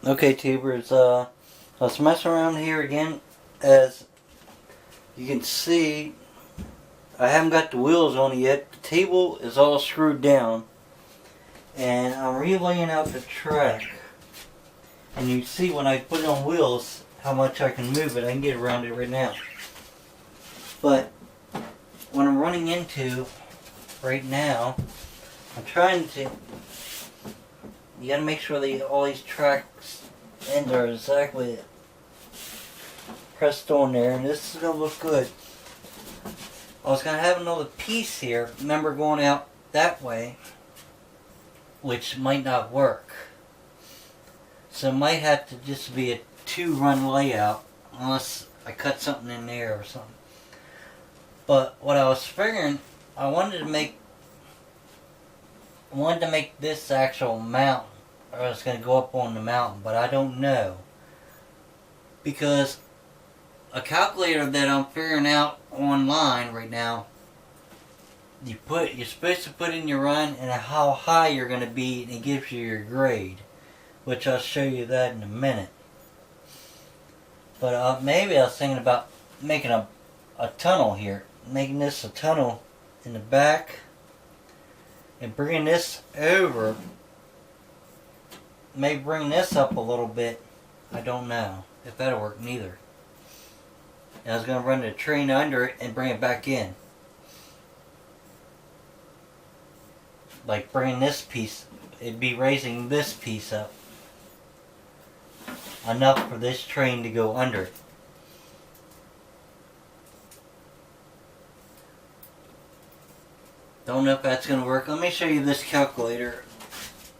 Okay, tubers, I was messing around here again. As you can see, I haven't got the wheels on it yet. The table is all screwed down, and I'm relaying out the track. And you see when I put it on wheels how much I can move it. I can get around it right now. But what I'm running into right now, I'm trying to. You gotta make sure that all these tracks ends are exactly pressed on there, and this is gonna look good. I was gonna have another piece here, remember, going out that way, which might not work. So it might have to just be a 2-run layout, unless I cut something in there or something. But what I was figuring, I wanted to make this actual mountain, or it's going to go up on the mountain, but I don't know. Because a calculator that I'm figuring out online right now, you're supposed to put in your run and how high you're going to be, and it gives you your grade, which I'll show you that in a minute. But maybe I was thinking about making a tunnel here, making this a tunnel in the back, and bringing this over. Maybe bring this up a little bit. I don't know if that'll work neither. And I was going to run the train under it and bring it back in. Like bringing this piece, it'd be raising this piece up enough for this train to go under it. Don't know if that's going to work. Let me show you this calculator,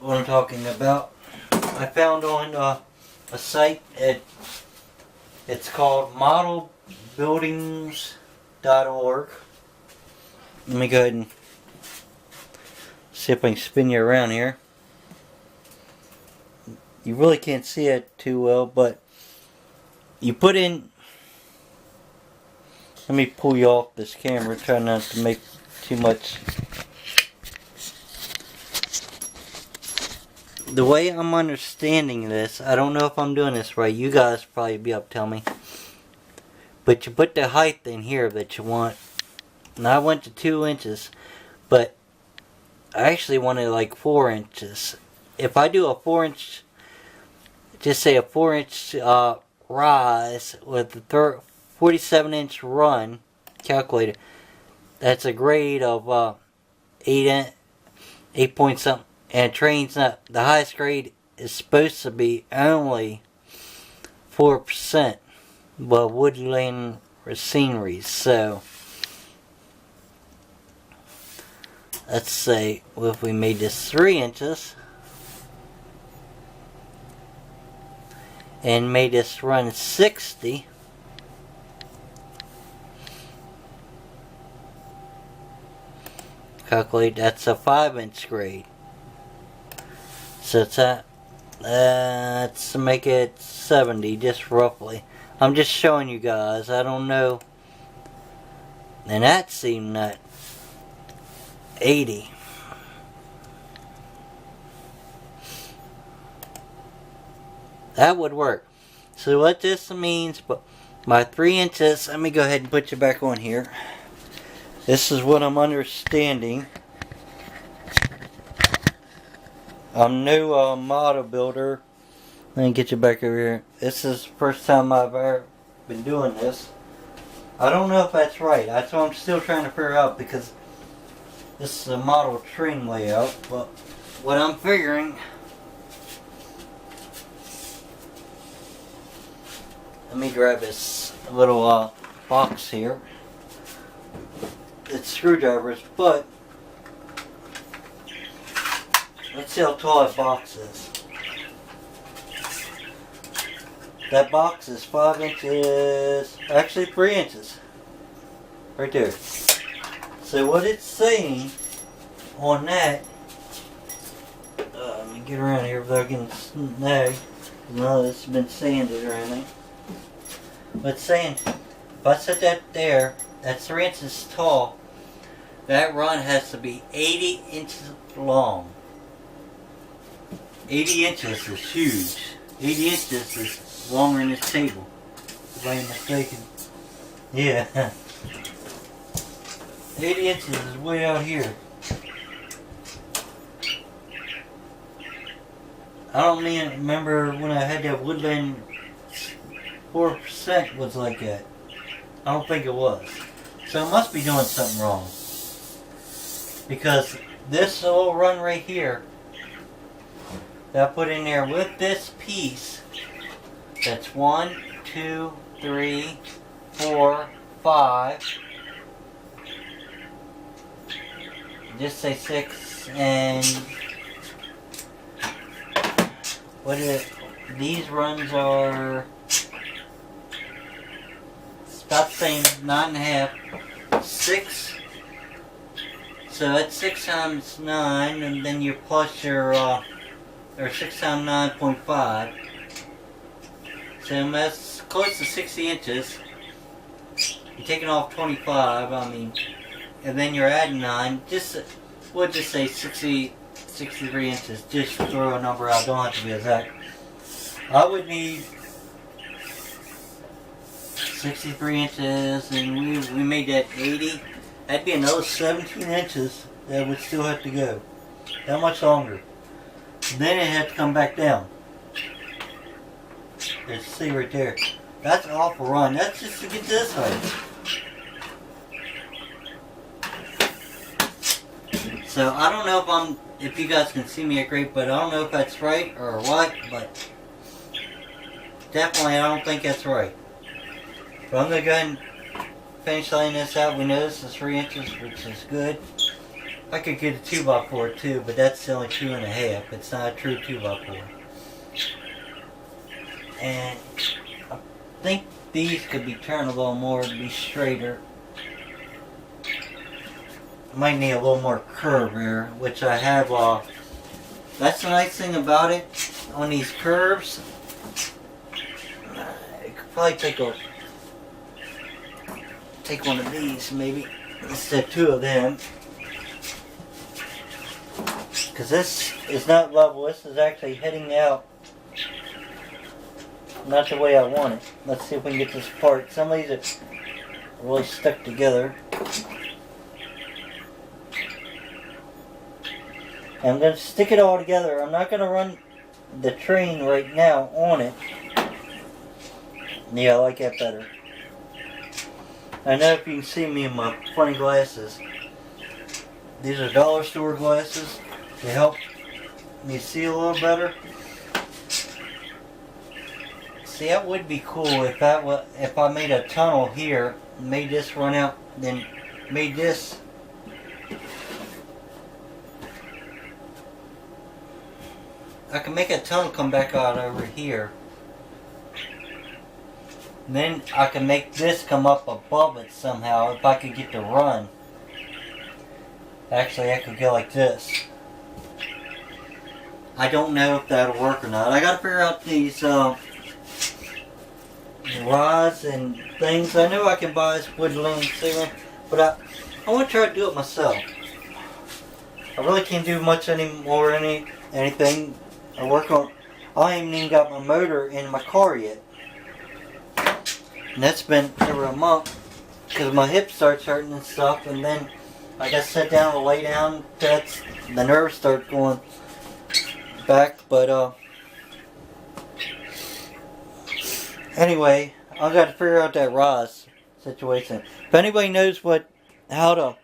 what I'm talking about. I found on a site, it's called modelbuildings.org. Let me go ahead and see if I can spin you around here. You really can't see it too well, but you put in, let me pull you off this camera, try not to make too much. The way I'm understanding this, I don't know if I'm doing this right, you guys probably be able to tell me, but you put the height in here that you want. Now I went to 2 inches, but I actually wanted like 4 inches. If I do a 4-inch, just say a 4-inch rise with a 47-inch run calculator, that's a grade of 8 point something. And train's not, the highest grade is supposed to be only 4%, but woodland scenery. So let's say, well, if we made this 3 inches and made this run 60, calculate, that's a 5-inch grade. So it's let's make it 70, just roughly. I'm just showing you guys, I don't know. And that seemed that 80. That would work. So what this means, but by 3 inches, let me go ahead and put you back on here. This is what I'm understanding. I'm new model builder. Let me get you back over here. This is the first time I've ever been doing this. I don't know if that's right. That's what I'm still trying to figure out, because this is a model train layout. But what I'm figuring, let me grab this little box here. It's screwdrivers, but let's see how tall that box is. That box is 5 inches, actually 3 inches. Right there. So what it's saying on that, let me get around here without getting snagged. No, this has been sanded or anything. But it's saying, if I set that there, that's 3 inches tall, that run has to be 80 inches long. 80 inches is huge. 80 inches is longer than this table, if I ain't mistaken. Yeah. 80 inches is way out here. I don't remember when I had that Woodland 4% was like that. I don't think it was. So I must be doing something wrong. Because this little run right here that I put in there with this piece, that's 1, 2, 3, 4, 5. Just say 6 and what is it? These runs are about the same, 9.5, 6. So that's 6 times 9, and then you plus your or 6 times 9.5. So that's close to 60 inches. You're taking off 25. I mean. And then you're adding 9, we'll just say 63 inches, just throw a number out, don't have to be exact. I would need 63 inches, and we made that 80, that'd be another 17 inches that would still have to go. That much longer. Then it had to come back down. Let's see right there. That's an awful run, that's just to get this way. So I don't know if you guys can see me great, but I don't know if that's right or what, but definitely I don't think that's right. But I'm going to go ahead and finish laying this out. We know this is 3 inches, which is good. I could get a 2x4 too, but that's only 2.5. It's not a true 2x4. And I think these could be turned a little more to be straighter. Might need a little more curve here, which I have. That's the nice thing about it on these curves. I could probably take one of these maybe instead of 2 of them, because this is not level. This is actually heading out, not the way I want it. Let's see if we can get this apart. Some of these are really stuck together. I'm going to stick it all together. I'm not going to run the train right now on it. Yeah, I like that better. I know if you can see me in my funny glasses. These are dollar store glasses. They help me see a little better. See, that would be cool if I made a tunnel here, made this run out, then made this. I can make a tunnel come back out over here. Then I can make this come up above it somehow if I could get to run. Actually, I could go like this. I don't know if that'll work or not. I gotta figure out these rods and things. I know I can buy this Woodland ceiling, but I want to try to do it myself. I really can't do much anymore, anything. I ain't even got my motor in my car yet. And that's been over a month because my hip starts hurting and stuff, and then I got to sit down and lay down. The nerves start going back, but anyway, I got to figure out that Ross situation. If anybody knows how to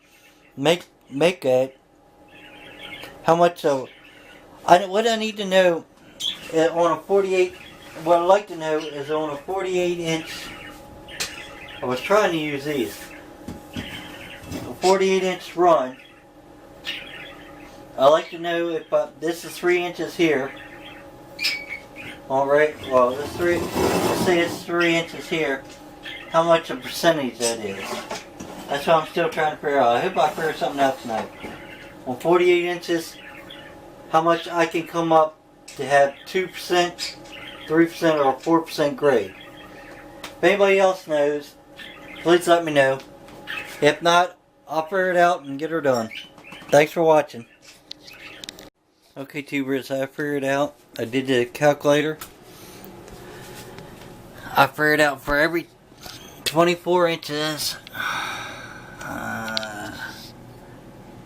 make it, how much what I need to know on a 48. What I'd like to know is on a 48 inch. I was trying to use these. A 48 inch run. I'd like to know if this is 3 inches here. Alright, well, let's say it's 3 inches here. How much a percentage that is. That's what I'm still trying to figure out. I hope I figure something out tonight. On 48 inches, how much I can come up to have 2%, 3%, or 4% grade. If anybody else knows, please let me know. If not, I'll figure it out and get her done. Thanks for watching. Okay, tubers, I figured it out. I did the calculator. I figured out for every 24 inches,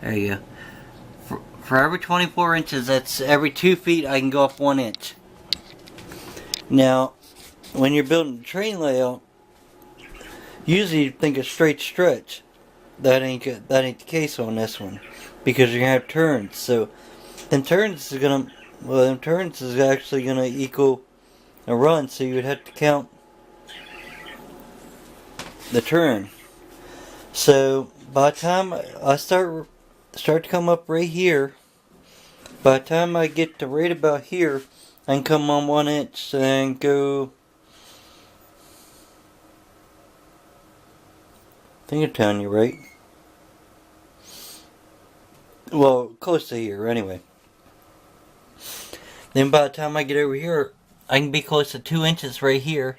there you go. For every 24 inches, that's every 2 feet I can go up 1 inch. Now, when you're building a train layout, usually you think a straight stretch. That ain't the case on this one, because you're gonna have turns. So, them turns is actually gonna equal a run. So you would have to count the turn. So by the time I start to come up right here, by the time I get to right about here, I can come on 1 inch and go. I think I'm telling you right. Well, close to here anyway. Then by the time I get over here, I can be close to 2 inches right here.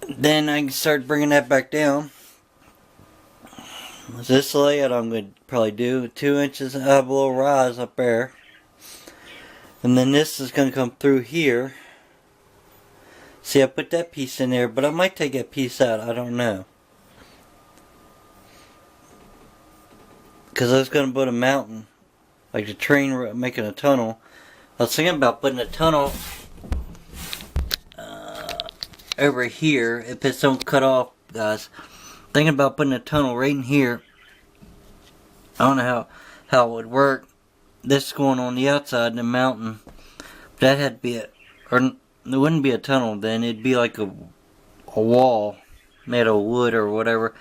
Then I can start bringing that back down. This layout I'm going to probably do 2 inches. I have a little rise up there. And then this is going to come through here. See, I put that piece in there, but I might take that piece out. I don't know. Because I was going to put a mountain, like the train making a tunnel. I was thinking about putting a tunnel over here if it's don't cut off, guys. Thinking about putting a tunnel right in here. I don't know how it would work. This is going on the outside of the mountain. That had to be or it wouldn't be a tunnel then. It'd be like a wall made of wood or whatever.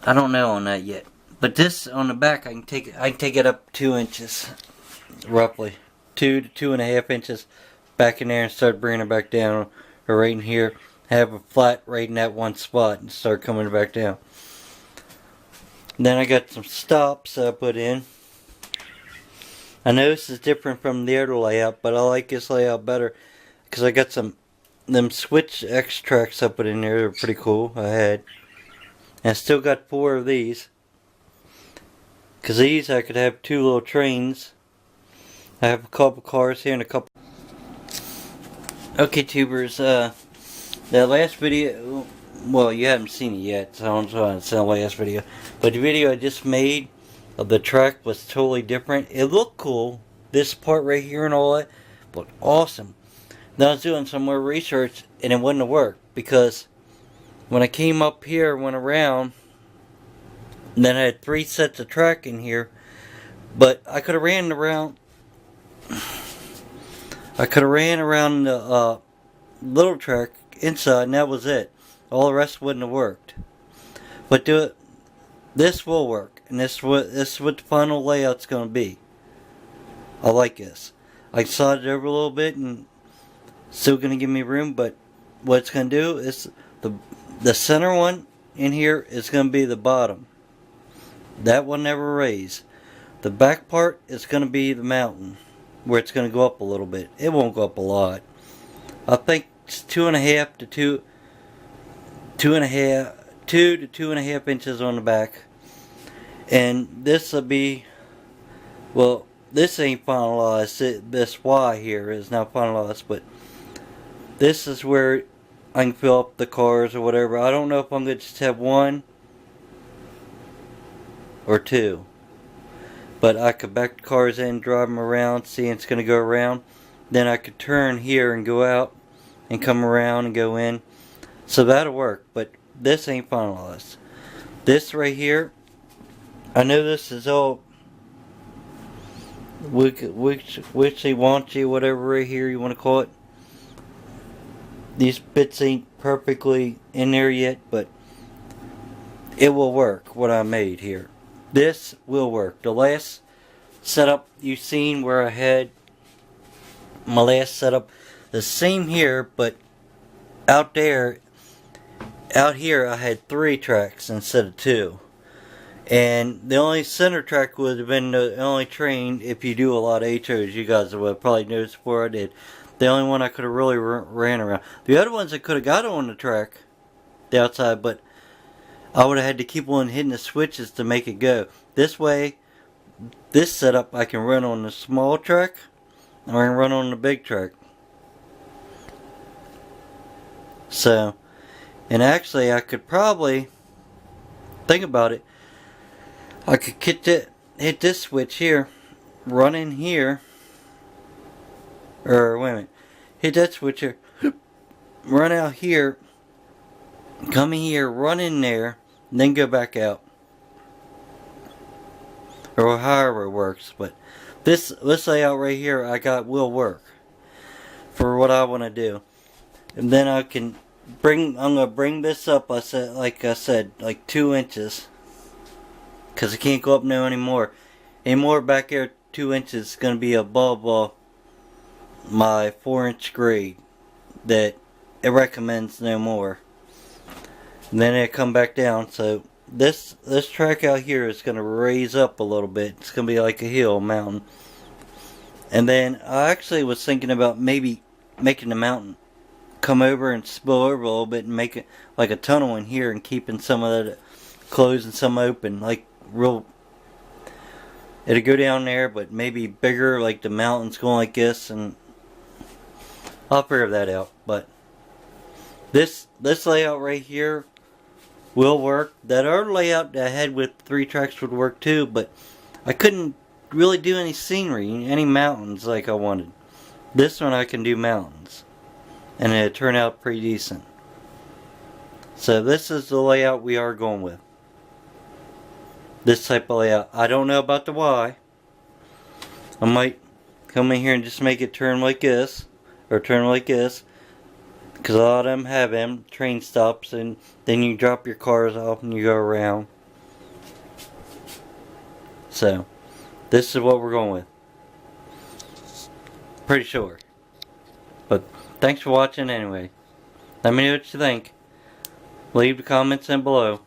I don't know on that yet. But this on the back, I can take it up 2 inches, roughly 2 to 2.5 inches back in there, and start bringing it back down, or right in here, have a flat right in that one spot, and start coming back down. Then I got some stops I put in. I know this is different from the other layout, but I like this layout better because I got them switch X tracks I put in there. They're pretty cool. I had, and I still got 4 of these. Because these I could have 2 little trains. I have a couple cars here and a couple. Okay, tubers. That last video, well, you haven't seen it yet, so I'm trying to say the last video. But the video I just made of the track was totally different. It looked cool. This part right here and all that looked awesome. Then I was doing some more research and it wouldn't have worked because when I came up here, went around. And then I had 3 sets of track in here, but I could have ran around. I could have ran around the little track inside, and that was it. All the rest wouldn't have worked. But this will work, and this is what the final layout's going to be. I like this. I slide it over a little bit, and still going to give me room. But what it's going to do is the center one in here is going to be the bottom. That will never raise. The back part is going to be the mountain, where it's going to go up a little bit. It won't go up a lot. I think it's 2.5 to 2.5 inches on the back. And this will be, well, this ain't finalized. This Y here is not finalized, but this is where I can fill up the cars or whatever. I don't know if I'm going to just have 1 or 2, but I could back the cars in, drive them around, see it's going to go around. Then I could turn here and go out and come around and go in. So that'll work, but this ain't finalized. This right here, I know this is all witchy-wanchy, whatever right here you want to call it. These bits ain't perfectly in there yet, but it will work, what I made here. This will work. The last setup you've seen where I had my last setup, the same here, but out here I had 3 tracks instead of 2. And the only center track would have been the only train. If you do a lot of HOs, you guys would have probably noticed before I did. The only one I could have really ran around. The other ones I could have got on the track, the outside, but I would have had to keep on hitting the switches to make it go. This way, this setup I can run on the small track, and we're gonna run on the big truck. So, and actually I could probably, think about it, I could hit this switch here, run in here, or wait a minute, hit that switch here, run out here, come in here, run in there, and then go back out. Or however it works, but this layout right here I got will work for what I want to do. And then I can I'm gonna bring this up, like I said, like 2 inches, because I can't go up no anymore. Back here 2 inches is gonna be above my 4-inch grade that it recommends no more. And then it come back down. So this track out here is gonna raise up a little bit. It's gonna be like a hill, mountain. And then I actually was thinking about maybe making the mountain come over and spill over a little bit and make it like a tunnel in here, and keeping some of that closed and some open, like real. It'll go down there, but maybe bigger, like the mountains going like this, and I'll figure that out. But this layout right here will work. That other layout that I had with 3 tracks would work too, but I couldn't really do any scenery, any mountains like I wanted. This one I can do mountains, and it turned out pretty decent. So this is the layout we are going with. This type of layout. I don't know about the Y. I might come in here and just make it turn like this, or turn like this, because a lot of them have them train stops, and then you drop your cars off and you go around. So this is what we're going with. Pretty sure. But thanks for watching anyway. Let me know what you think. Leave the comments in below.